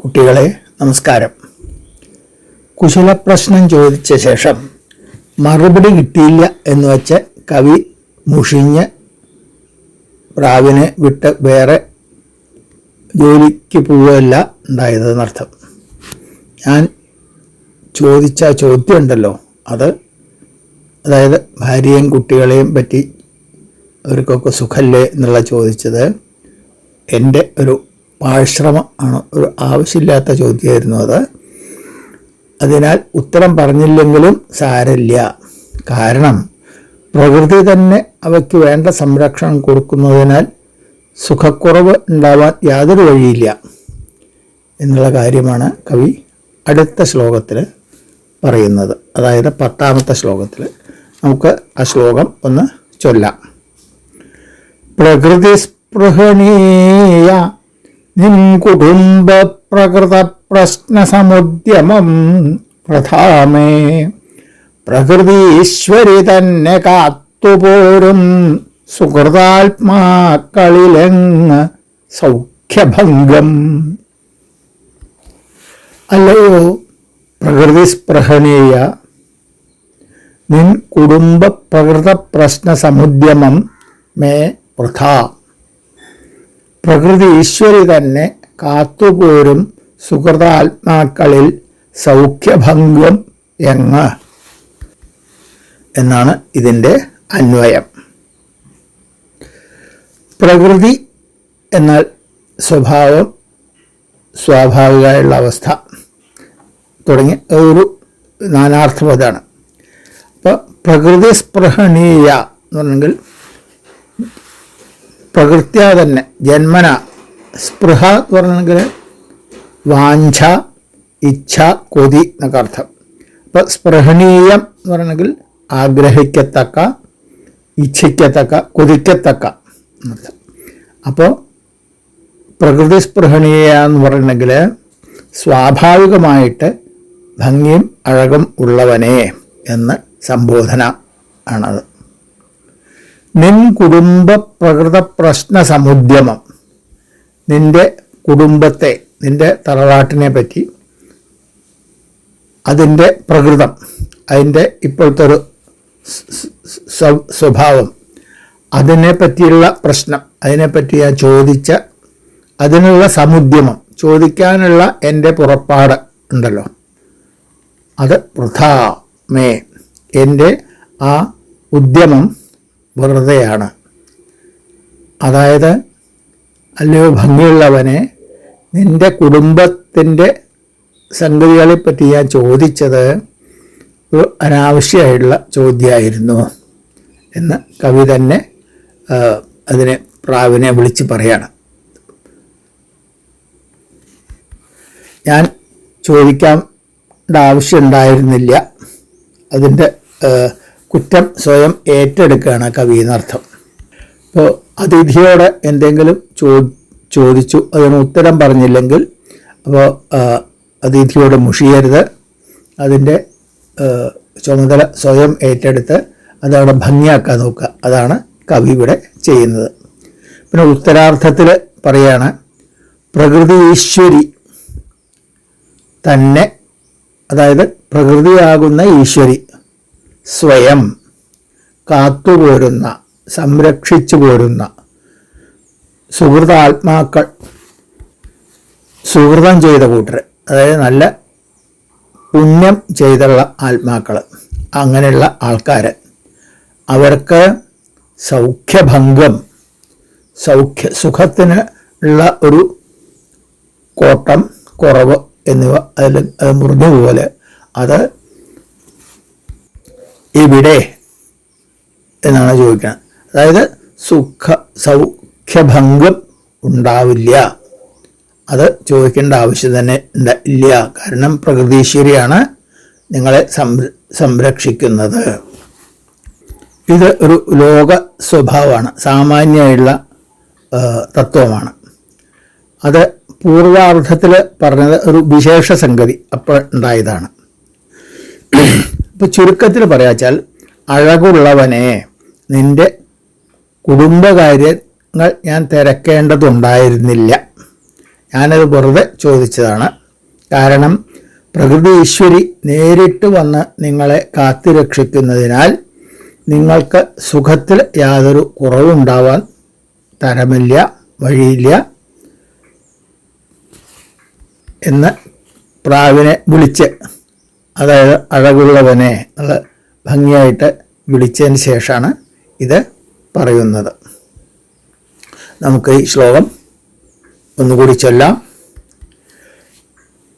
കുട്ടികളെ നമസ്കാരം. കുശലപ്രശ്നം ചോദിച്ച ശേഷം മറുപടി കിട്ടിയില്ല എന്ന് വെച്ച് കവി മുഷിഞ്ഞ് പ്രാവിനെ വിട്ട് വേറെ ജോലിക്ക് പോവുകയല്ല ഉണ്ടായതെന്നർത്ഥം. ഞാൻ ചോദിച്ച ചോദ്യം ഉണ്ടല്ലോ, അതായത് ഭാര്യയും കുട്ടികളെയും പറ്റി അവർക്കൊക്കെ സുഖല്ലേ എന്നുള്ള ചോദിച്ചത് എൻ്റെ ഒരു പാഴ്ശ്രമം ആണ്, ഒരു ആവശ്യമില്ലാത്ത ചോദ്യമായിരുന്നു അത്. അതിനാൽ ഉത്തരം പറഞ്ഞില്ലെങ്കിലും സാരമില്ല. കാരണം പ്രകൃതി തന്നെ അവയ്ക്ക് വേണ്ട സംരക്ഷണം കൊടുക്കുന്നതിനാൽ സുഖക്കുറവ് ഉണ്ടാവാൻ യാതൊരു വഴിയില്ല എന്നുള്ള കാര്യമാണ് കവി അടുത്ത ശ്ലോകത്തിൽ പറയുന്നത്. അതായത് 10ാമത്തെ ശ്ലോകത്തിൽ നമുക്ക് ആ ശ്ലോകം ഒന്ന് ചൊല്ലാം. പ്രകൃതി സ്പൃഹണീയ നിൻ കുടുംബ പ്രകൃത പ്രശ്ന സമുദ്യമം പ്രധാമേ പ്രകൃതി ഈശ്വരി തന്നെ കാത്തുപോരും സുഹൃതാത്മാക്കളിലെങ്ങ് സൗഖ്യഭംഗം. അല്ലയോ പ്രകൃതി സ്പൃഹണീയ നിൻ കുടുംബ പ്രകൃത പ്രശ്ന സമുദ്യമം മേ വൃഥാ. പ്രകൃതി ഈശ്വരി തന്നെ കാത്തുപോരും സുഹൃതാത്മാക്കളിൽ സൗഖ്യഭംഗം എങ്ങ് എന്നാണ് ഇതിൻ്റെ അന്വയം. പ്രകൃതി എന്നാൽ സ്വഭാവം, സ്വാഭാവികമായുള്ള അവസ്ഥ തുടങ്ങി ഒരു നാനാർത്ഥപദമാണ്. അപ്പോൾ പ്രകൃതി സ്പൃഹണീയ എന്ന് പറഞ്ഞെങ്കിൽ പ്രകൃത്യാ തന്നെ ജന്മന, സ്പൃഹ എന്ന് പറഞ്ഞെങ്കിൽ വാഞ്ച, ഇച്ഛ, കൊതി എന്നൊക്കെ അർത്ഥം. അപ്പോൾ സ്പൃഹണീയം എന്ന് പറഞ്ഞെങ്കിൽ ആഗ്രഹിക്കത്തക്ക, ഇച്ഛിക്കത്തക്ക, കൊതിക്കത്തക്ക എന്നർത്ഥം. അപ്പോൾ പ്രകൃതി സ്പൃഹണീയ എന്ന് പറഞ്ഞെങ്കിൽ സ്വാഭാവികമായിട്ട് ഭംഗിയും അഴകും ഉള്ളവനെ എന്ന് സംബോധന ആണത്. നിൻ കുടുംബ പ്രകൃത പ്രശ്ന സമുദ്യമം, നിന്റെ കുടുംബത്തെ, നിന്റെ തറവാട്ടിനെ പറ്റി, അതിൻ്റെ പ്രകൃതം, അതിൻ്റെ ഇപ്പോഴത്തെ ഒരു സ്വഭാവം, അതിനെ പറ്റിയുള്ള പ്രശ്നം, അതിനെപ്പറ്റി ഞാൻ ചോദിച്ച അതിനുള്ള സമുദ്യമം, ചോദിക്കാനുള്ള എൻ്റെ പുറപ്പാട് ഉണ്ടല്ലോ, അത് വൃഥാ മേ, എൻ്റെ ആ ഉദ്യമം വെറുതെയാണ്. അതായത് അല്ലയോ ഭംഗിയുള്ളവനെ, നിൻ്റെ കുടുംബത്തിൻ്റെ സംഗതികളെപ്പറ്റി ഞാൻ ചോദിച്ചത് ഒരു അനാവശ്യമായിട്ടുള്ള ചോദ്യമായിരുന്നു എന്ന് കവി തന്നെ അതിനെ പ്രാവിനെ വിളിച്ച് പറയാണ്. ഞാൻ ചോദിക്കേണ്ട ആവശ്യമുണ്ടായിരുന്നില്ല, അതിൻ്റെ കുറ്റം സ്വയം ഏറ്റെടുക്കുകയാണ് കവി എന്നർത്ഥം. അപ്പോൾ അതിഥിയോട് എന്തെങ്കിലും ചോദിച്ചു, അതിന് ഉത്തരം പറഞ്ഞില്ലെങ്കിൽ അപ്പോൾ അതിഥിയോട് മുഷിയരുത്, അതിൻ്റെ ചുമതല സ്വയം ഏറ്റെടുത്ത് അതവിടെ ഭംഗിയാക്കാൻ നോക്കുക. അതാണ് കവി ഇവിടെ ചെയ്യുന്നത്. പിന്നെ ഉത്തരാർത്ഥത്തിൽ പറയാണ്, പ്രകൃതി ഈശ്വരി തന്നെ, അതായത് പ്രകൃതിയാകുന്ന ഈശ്വരി സ്വയം കാത്തുപോരുന്ന, സംരക്ഷിച്ചു പോരുന്ന സുഹൃതാത്മാക്കൾ, സുഹൃതം ചെയ്ത കൂട്ടർ, അതായത് നല്ല പുണ്യം ചെയ്തുള്ള ആത്മാക്കൾ, അങ്ങനെയുള്ള ആൾക്കാർ, അവർക്ക് സൗഖ്യഭംഗം, സുഖത്തിന് ഉള്ള ഒരു കോട്ടം, കുറവ് എന്നിവ അതിൽ മുറിഞ്ഞ പോലെ അത് ഇവിടെ എന്നാണ് ചോദിക്കുന്നത്. അതായത് സൗഖ്യഭംഗം ഉണ്ടാവില്ല, അത് ചോദിക്കേണ്ട ആവശ്യം തന്നെ ഇല്ല. കാരണം പ്രകൃതീശ്വരിയാണ് നിങ്ങളെ സംരക്ഷിക്കുന്നത്. ഇത് ഒരു ലോക സ്വഭാവമാണ്, സാമാന്യമായുള്ള തത്വമാണ്. അത് പൂർവാർത്ഥത്തിൽ പറഞ്ഞത് ഒരു വിശേഷ സംഗതി അപ്പോൾ ഉണ്ടായതാണ്. ഇപ്പോൾ ചുരുക്കത്തിൽ പറയാച്ചാൽ, അഴകുള്ളവനെ, നിന്റെ കുടുംബകാര്യങ്ങൾ ഞാൻ തിരക്കേണ്ടതുണ്ടായിരുന്നില്ല. ഞാനത് വെറുതെ ചോദിച്ചതാണ്. കാരണം പ്രകൃതി ഈശ്വരി നേരിട്ട് വന്ന് നിങ്ങളെ കാത്തുരക്ഷിക്കുന്നതിനാൽ നിങ്ങൾക്ക് സുഖത്തിൽ യാതൊരു കുറവുണ്ടാവാൻ തരമില്ല, വഴിയില്ല എന്ന് പ്രാവിനെ വിളിച്ച്, അതായത് അഴകുള്ളവനെ അത് ഭംഗിയായിട്ട് വിളിച്ചതിന് ശേഷമാണ് ഇത് പറയുന്നത്. നമുക്ക് ഈ ശ്ലോകം ഒന്നുകൂടി ചൊല്ലാം.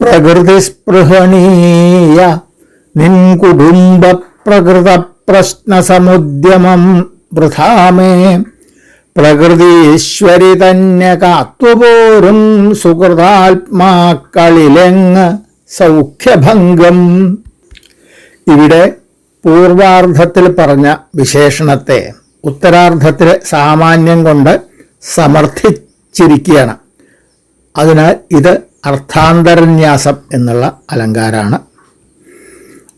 പ്രകൃതി സ്പൃഹണീയ നിൻ കുടുംബ പ്രകൃത പ്രശ്ന സമുദ്യമം വൃഥാമേ പ്രകൃതീശ്വരി തന്നെ കാത്തുപോരും സുഹൃതാത്മാക്കളിലെങ്ങ് സൗഖ്യഭംഗം. ഇവിടെ പൂർവാർദ്ധത്തിൽ പറഞ്ഞ വിശേഷണത്തെ ഉത്തരാർദ്ധത്തിൽ സാമാന്യം കൊണ്ട് സമർത്ഥിച്ചിരിക്കുകയാണ്. അതിനാൽ ഇത് അർത്ഥാന്തരന്യാസം എന്നുള്ള അലങ്കാരമാണ്.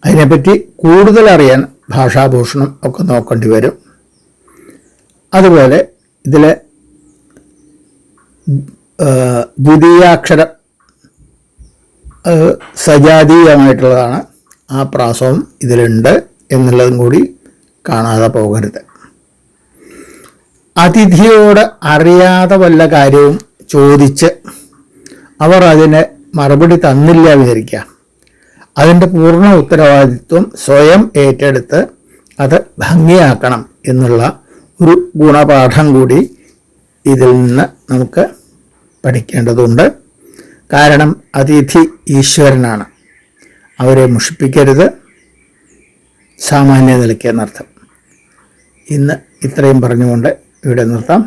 അതിനെപ്പറ്റി കൂടുതൽ അറിയാൻ ഭാഷാഭൂഷണം ഒക്കെ നോക്കേണ്ടി വരും. അതുപോലെ ഇതിൽ ദ്വിതീയാക്ഷരം സജാതീയമായിട്ടുള്ളതാണ്. ആ പ്രാസവും ഇതിലുണ്ട് എന്നുള്ളതും കൂടി കാണാതെ പോകരുത്. അതിഥിയോട് അറിയാതെ വല്ല കാര്യവും ചോദിച്ച് അവർ അതിന് മറുപടി തന്നില്ല വിചാരിക്കുക. അതിൻ്റെ പൂർണ്ണ ഉത്തരവാദിത്വം സ്വയം ഏറ്റെടുത്ത് അത് ഭംഗിയാക്കണം എന്നുള്ള ഒരു ഗുണപാഠം കൂടി ഇതിൽ നിന്ന് നമുക്ക് പഠിക്കേണ്ടതുണ്ട്. കാരണം അതിഥി ഈശ്വരനാണ്, അവരെ മുഷിപ്പിക്കരുത്, സാമാന്യ നിലയ്ക്ക് എന്നർത്ഥം. ഇന്ന് ഇത്രയും പറഞ്ഞുകൊണ്ട് ഇവിടെ നിർത്താം.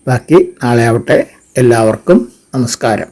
ബാക്കി നാളെ ആവട്ടെ. എല്ലാവർക്കും നമസ്കാരം.